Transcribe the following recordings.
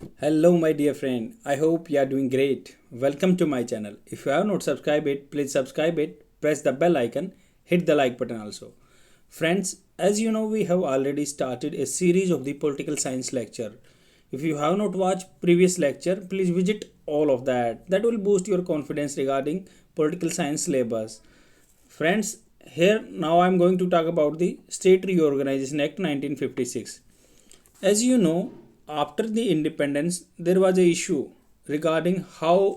Hello, my dear friend. I hope you are doing great. Welcome to my channel. If you have not subscribed it, please subscribe it, press the bell icon, hit the like button also. Friends, as you know, we have already started a series of the political science lecture. If you have not watched previous lecture, please visit all of that. That will boost your confidence regarding political science syllabus. Friends, here now I am going to talk about the State Reorganization Act 1956. As you know, after the independence, there was a issue regarding how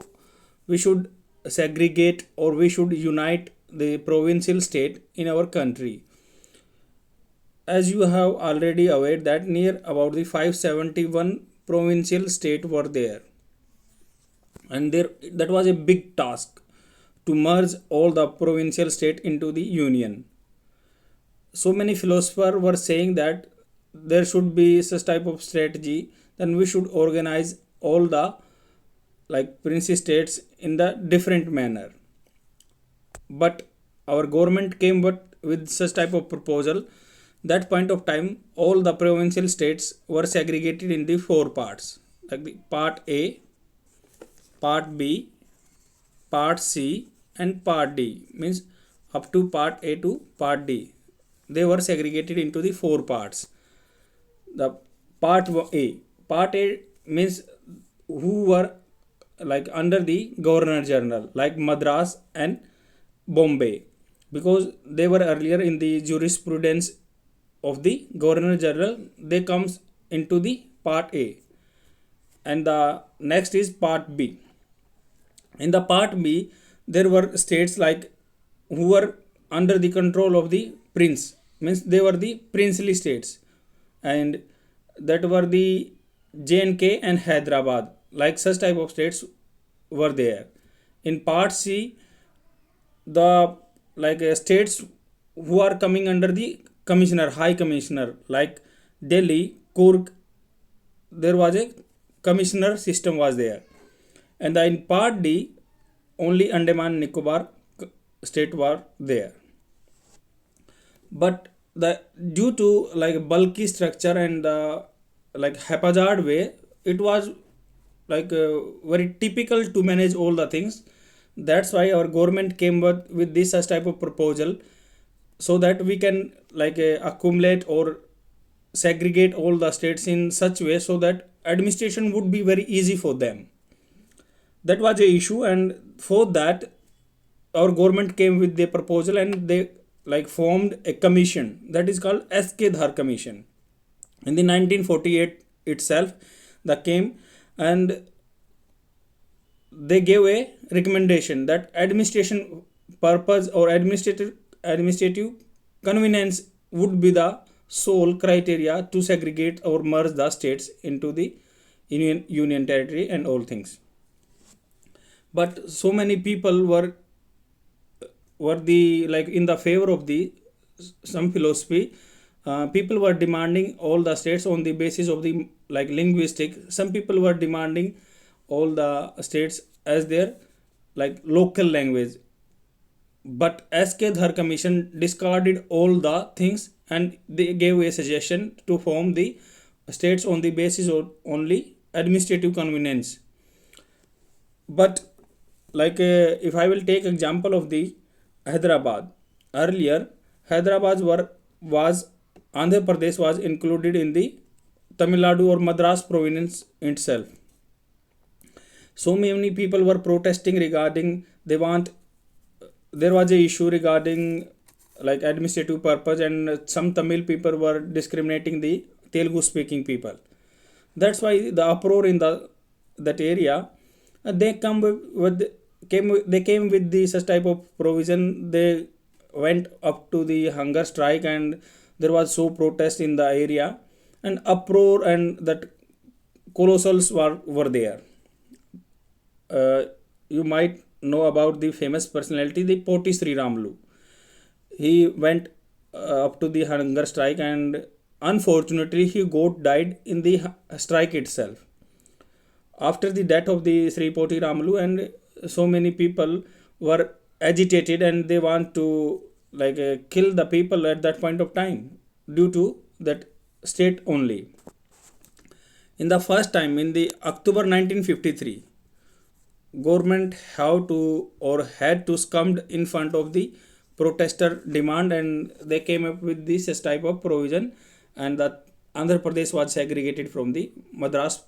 we should segregate or we should unite the provincial state in our country. As you have already aware that near about the 571 provincial state were there, and there that was a big task to merge all the provincial state into the union. So many philosophers were saying that there should be such type of strategy, then we should organize all the princely states in the different manner. But our government came with such type of proposal. That point of time all the provincial states were segregated in the four parts, like the part A, part B, part C, and part D. Means up to part A to part D, they were segregated into the four parts. The part A means who were like under the governor general, like Madras and Bombay, because they were earlier in the jurisprudence of the governor general. They comes into the part A. And the next is part B. In the part B, there were states like who were under the control of the prince, means they were the princely states, and that were the J&K and Hyderabad, like such type of states were there. In part C, the states who are coming under the commissioner, high commissioner, like Delhi, Kurg, there was a commissioner system was there. And in part D, only Andaman Nicobar state were there. But the due to like bulky structure and like haphazard way, it was very typical to manage all the things. That's why our government came with this such type of proposal, so that we can accumulate or segregate all the states in such way so that administration would be very easy for them. That was a issue, and for that our government came with the proposal, and they formed a commission that is called SK Dhar Commission. In the 1948 itself, they came and they gave a recommendation that administration purpose or administrative convenience would be the sole criteria to segregate or merge the states into the union territory and all things. But so many people were the in the favor of the some philosophy. People were demanding all the states on the basis of the linguistic. Some people were demanding all the states as their local language. But SK Dhar Commission discarded all the things, and they gave a suggestion to form the states on the basis of only administrative convenience. But if I will take example of the Hyderabad, earlier Hyderabad was Andhra Pradesh was included in the Tamil Nadu or Madras province itself. So many people were protesting regarding they want, there was a issue regarding administrative purpose, and some Tamil people were discriminating the Telugu speaking people. That's why the uproar in that area. They came with the such type of provision. They went up to the hunger strike, and there was so protest in the area, and uproar, and that colossals were there. You might know about the famous personality, the Poti Sriramulu. He went up to the hunger strike, and unfortunately he got died in the strike itself. After the death of the Sri Poti Ramulu, and so many people were agitated, and they want to kill the people at that point of time due to that state only. In the first time in the October 1953, government have to or had to succumb in front of the protester demand, and they came up with this type of provision, and that Andhra Pradesh was segregated from the Madras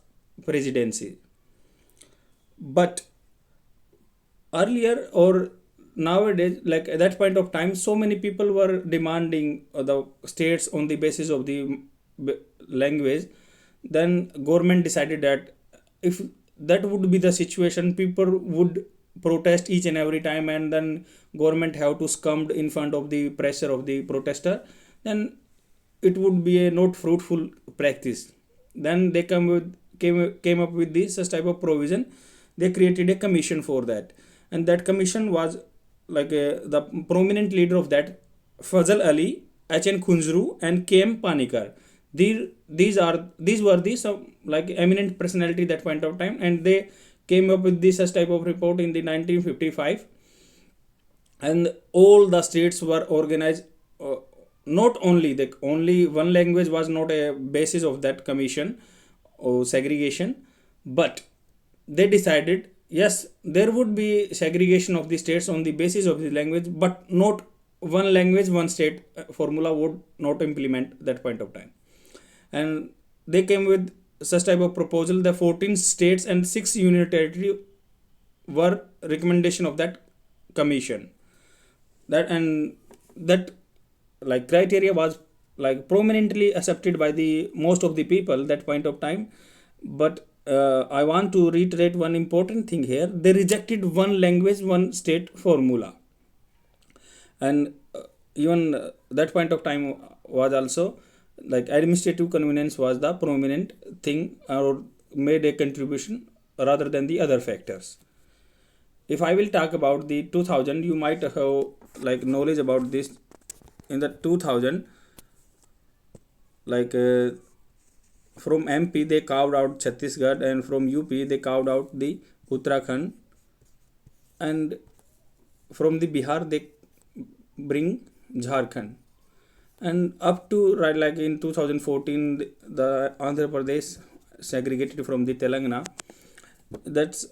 presidency. But earlier or nowadays, like at that point of time, so many people were demanding the states on the basis of the language. Then government decided that if that would be the situation, people would protest each and every time, and then government have to succumb in front of the pressure of the protester, then it would be a not fruitful practice. Then they came up with this such type of provision. They created a commission for that, and that commission was like the prominent leader of that, Fazal Ali, H.N. Khunzru, and K.M. Panikar. These were the some like eminent personality that point of time, and they came up with this type of report in the 1955. And all the states were organized. Not only the only one language was not a basis of that commission or segregation, but they decided yes, there would be segregation of the states on the basis of the language, but not one language one state formula would not implement that point of time. And they came with such type of proposal. The 14 states and 6 union territory were recommendation of that commission. That like criteria was like prominently accepted by the most of the people that point of time. But I want to reiterate one important thing here. They rejected one language one state formula. And even that point of time was also like administrative convenience was the prominent thing, or made a contribution rather than the other factors. If I will talk about the 2000, you might have like knowledge about this. In the 2000, like from MP they carved out Chhattisgarh, and from UP they carved out the Uttarakhand, and from the Bihar they bring Jharkhand, and up to right like in 2014 the Andhra Pradesh segregated from the Telangana. That's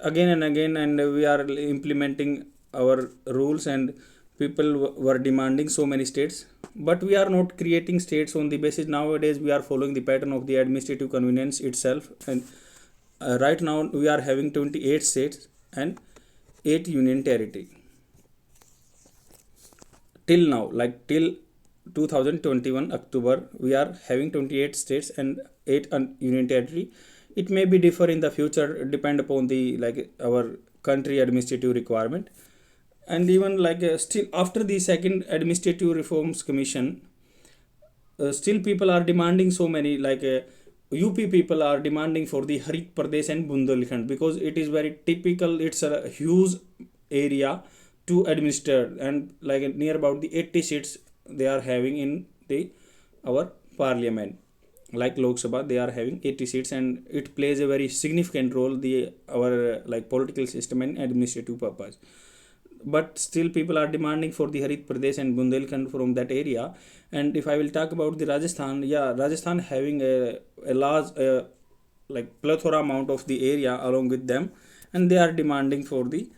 again and again, and we are implementing our rules, and people were demanding so many states, but we are not creating states on the basis. Nowadays we are following the pattern of the administrative convenience itself, and right now we are having 28 states and 8 union territory till now. Like till 2021 October we are having 28 states and 8 union territory. It may be differ in the future, depend upon the like our country administrative requirement. And even like still after the second administrative reforms commission, still people are demanding so many like UP people are demanding for the Harit Pradesh and Bundelkhand, because it is very typical. It's a huge area to administer, and like near about the 80 seats they are having in the our parliament. Like Lok Sabha they are having 80 seats, and it plays a very significant role the our like political system and administrative purpose. But still people are demanding for the Harit Pradesh and Bundelkhand from that area. And if I will talk about the Rajasthan, yeah, Rajasthan having a large like plethora amount of the area along with them, and they are demanding for the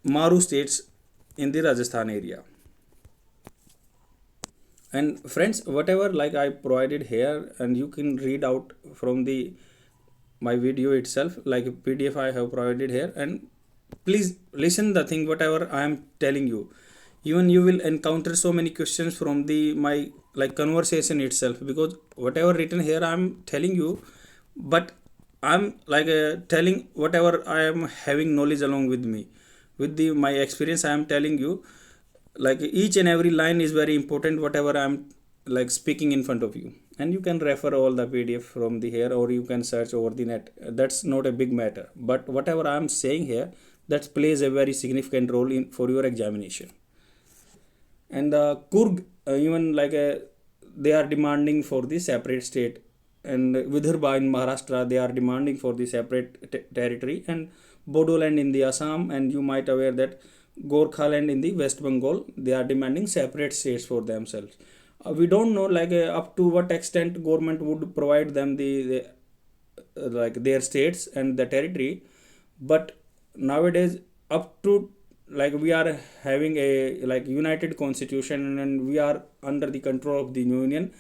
Maru states in the Rajasthan area. And friends, whatever like I provided here, and you can read out from the my video itself, like a PDF I have provided here, and please listen the thing whatever I am telling you. Even you will encounter so many questions from the my like conversation itself, because whatever written here I am telling you, but I'm like telling whatever I am having knowledge along with me, with the my experience I am telling you. Like each and every line is very important whatever I'm like speaking in front of you. And you can refer all the PDF from the here, or you can search over the net. That's not a big matter, but whatever I'm saying here, that plays a very significant role in for your examination. And the Kurg even like they are demanding for the separate state, and Vidarbha in Maharashtra they are demanding for the separate territory, and Bodoland in the Assam, and you might aware that Gorkhaland in the West Bengal they are demanding separate states for themselves. We don't know like up to what extent government would provide them the like their states and the territory. But nowadays, up to like we are having a like united constitution, and we are under the control of the union,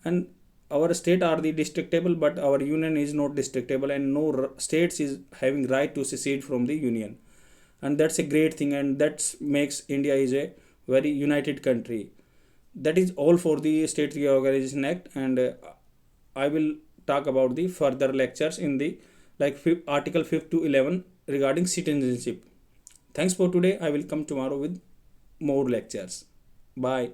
and our state are the districtable, but our union is not districtable, and no states is having right to secede from the union. And that's a great thing, and that makes India is a very united country. That is all for the State Reorganization Act, and I will talk about the further lectures in the like article 5 to 11 regarding citizenship. Thanks for today. I will come tomorrow with more lectures. Bye.